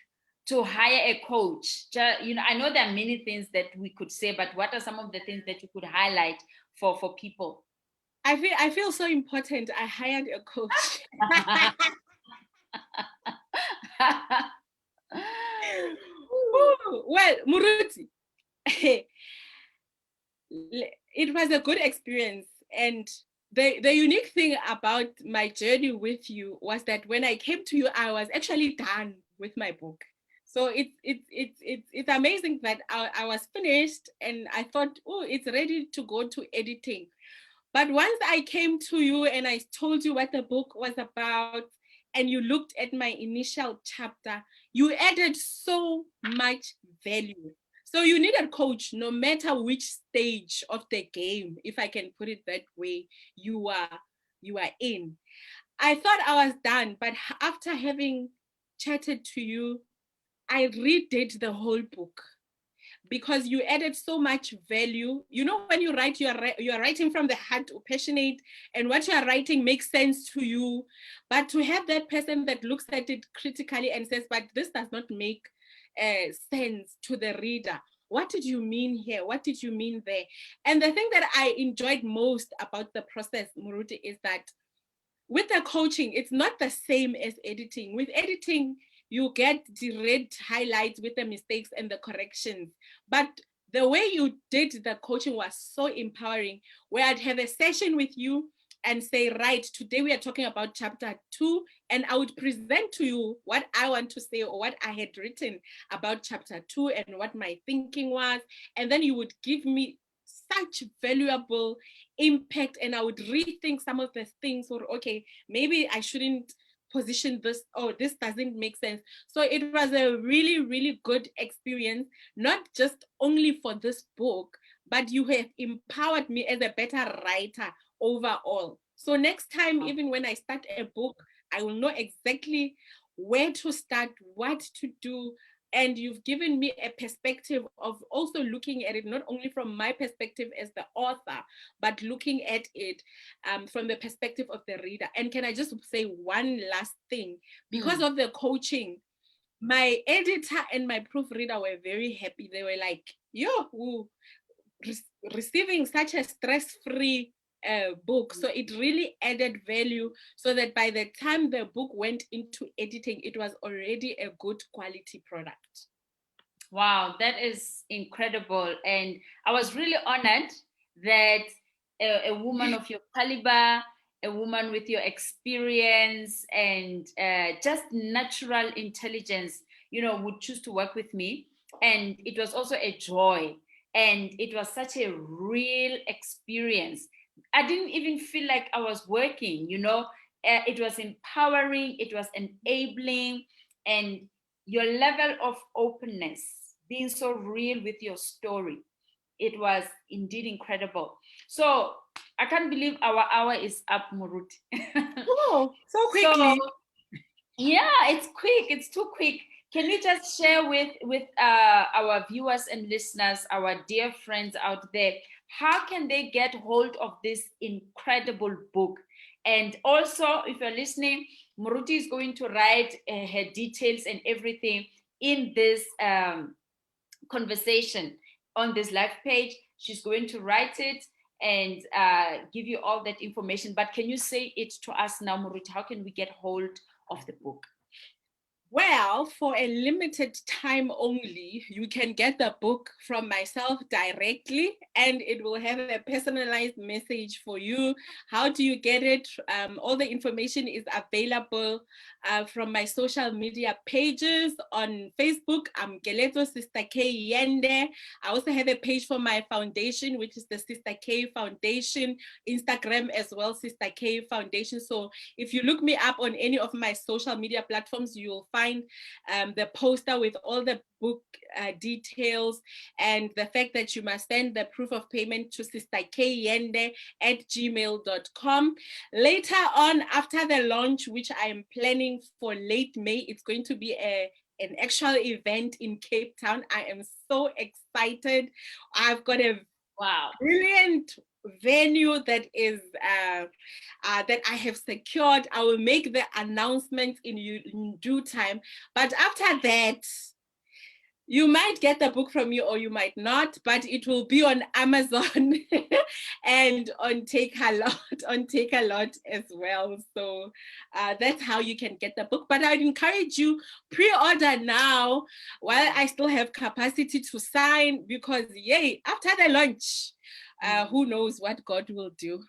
to hire a coach? I know there are many things that we could say, but what are some of the things that you could highlight for people? I feel so important. I hired a coach. Well, Muruti, it was a good experience. And the unique thing about my journey with you was that when I came to you, I was actually done with my book. So it's amazing that I was finished and I thought, oh, it's ready to go to editing. But once I came to you and I told you what the book was about, and you looked at my initial chapter, you added so much value. So you need a coach, no matter which stage of the game, if I can put it that way, you are in. I thought I was done, but after having chatted to you, I redid the whole book because you added so much value. You know, when you write, you are writing from the heart, passionate, and what you are writing makes sense to you. But to have that person that looks at it critically and says, but this does not make sense to the reader. What did you mean here? What did you mean there? And the thing that I enjoyed most about the process, Muruti, is that with the coaching, it's not the same as editing. With editing, you get the red highlights with the mistakes and the corrections. But the way you did the coaching was so empowering, where I'd have a session with you and say, right, today we are talking about chapter 2, and I would present to you what I want to say or what I had written about chapter 2 and what my thinking was. And then you would give me such valuable impact, and I would rethink some of the things, or okay, maybe I shouldn't position this, or this doesn't make sense. So it was a really, really good experience, not just only for this book, but you have empowered me as a better writer overall. So next time, even when I start a book, I will know exactly where to start, what to do. And you've given me a perspective of also looking at it, not only from my perspective as the author, but looking at it from the perspective of the reader. And can I just say one last thing? Because of the coaching, my editor and my proofreader were very happy. They were like, yo, receiving such a stress-free book. So it really added value, so that by the time the book went into editing, it was already a good quality product. Wow, that is incredible. And I was really honored that a woman of your caliber, a woman with your experience and just natural intelligence, would choose to work with me. And it was also a joy. And it was such a real experience. I didn't even feel like I was working, it was empowering, it was enabling, and your level of openness, being so real with your story, it was indeed incredible. So I can't believe our hour is up, Muruti. Oh, so quickly. So, yeah, it's quick. It's too quick. Can you just share with our viewers and listeners, our dear friends out there, how can they get hold of this incredible book? And also, if you're listening, Muruti is going to write her details and everything in this conversation on this live page. She's going to write it and give you all that information. But can you say it to us now, Muruti? How can we get hold of the book? Well, for a limited time only, you can get the book from myself directly, and it will have a personalized message for you. How do you get it? All the information is available from my social media pages. On Facebook, I'm Geleto Sister K Yende. I also have a page for my foundation, which is the Sister K Foundation. Instagram as well, Sister K Foundation. So if you look me up on any of my social media platforms, you'll find the poster with all the book details, and the fact that you must send the proof of payment to sisterkyende@gmail.com. Later on, after the launch, which I am planning for late May, it's going to be an actual event in Cape Town. I am so excited. I've got a brilliant venue that is that I have secured. I will make the announcement in due time. But after that, you might get the book from me or you might not, but it will be on Amazon and on Take a Lot as well. So that's how you can get the book. But I'd encourage you, pre-order now while I still have capacity to sign, because yay, after the launch, who knows what God will do.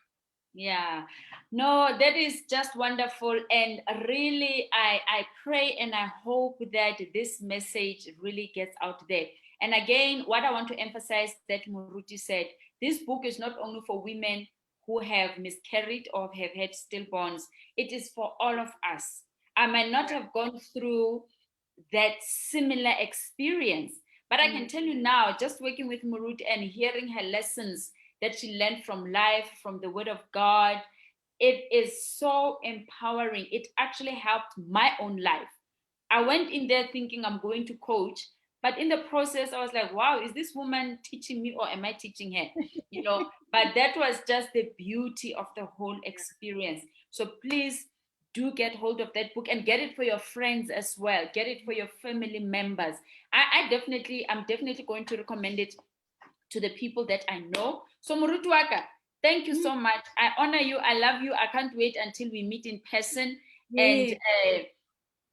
Yeah, no, that is just wonderful. And really, I pray and I hope that this message really gets out there. And again, what I want to emphasize that Muruti said, this book is not only for women who have miscarried or have had stillborns, it is for all of us. I might not have gone through that similar experience, but I can tell you now, just working with Muruti and hearing her lessons that she learned from life, from the Word of God, it is so empowering. It actually helped my own life. I went in there thinking I'm going to coach, but in the process, I was like, wow, is this woman teaching me or am I teaching her? You know, but that was just the beauty of the whole experience. So please do get hold of that book and get it for your friends as well. Get it for your family members. I'm definitely going to recommend it to the people that I know. So Murutuaka, thank you so much. I honor you. I love you. I can't wait until we meet in person. And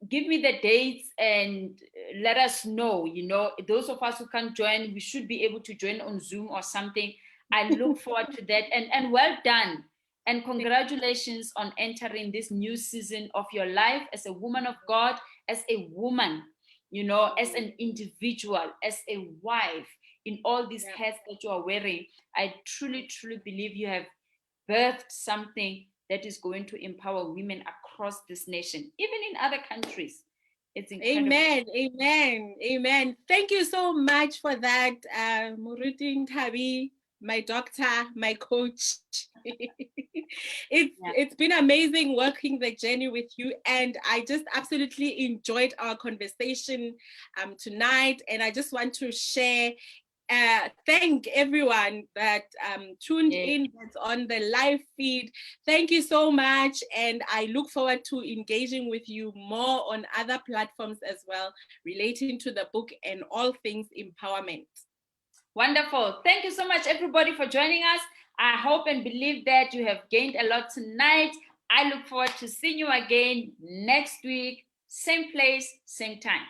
give me the dates and let us know. You know, those of us who can't join, we should be able to join on Zoom or something. I look forward to that. And well done. And congratulations on entering this new season of your life as a woman of God, as a woman, you know, as an individual, as a wife, in all these hats that you are wearing. I truly, truly believe you have birthed something that is going to empower women across this nation, even in other countries. It's incredible. Amen, amen, amen. Thank you so much for that, Muruti Nthabi, my doctor, my coach. It's been amazing working the journey with you, and I just absolutely enjoyed our conversation tonight. And I just want to share thank everyone that tuned in, that's on the live feed. Thank you so much, and I look forward to engaging with you more on other platforms as well, relating to the book and all things empowerment. Wonderful. Thank you so much, everybody, for joining us. I hope and believe that you have gained a lot tonight. I look forward to seeing you again next week, same place, same time.